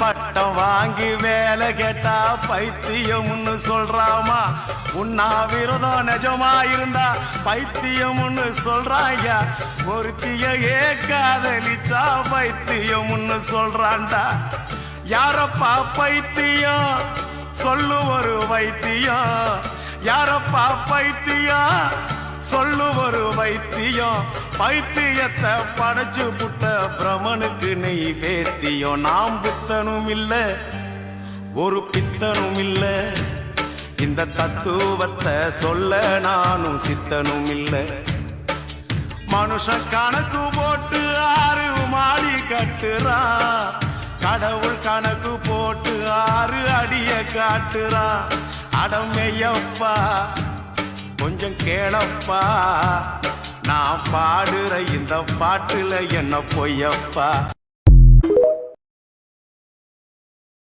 பட்டம் வாங்கி வேலை கேட்டா பைத்தியம்னு சொல்றாமா. உண்ணாவிரதம் நிஜமா இருந்தா பைத்தியம்னு சொல்றாங்க. ஒருத்தியே காதலிச்சா பைத்தியம்னு சொல்றான்டா. யாரப்பா பைத்தியம் சொல்லு ஒரு வைத்தியம். யாரப்பா பைத்தியம் சொல்லு ஒரு வைத்தியம். பைத்தியத்தை படைச்சு புட்ட பிரமனுக்கு நெய் வேத்தியம். நாம் பித்தனும் இல்ல ஒரு பித்தனும் இல்ல. இந்த தத்துவத்தை சொல்ல நானும் சித்தனும் இல்ல. மனுஷன் கணக்கு போட்டு 6 மாடி கட்டுறான். கடவுள் கணக்கு போட்டு 6 அடிய காட்டுறான். அடமையப்பா கொஞ்சம் கேளப்பா. நான் பாடுற இந்த பாட்டுல என்ன பொய்யப்பா.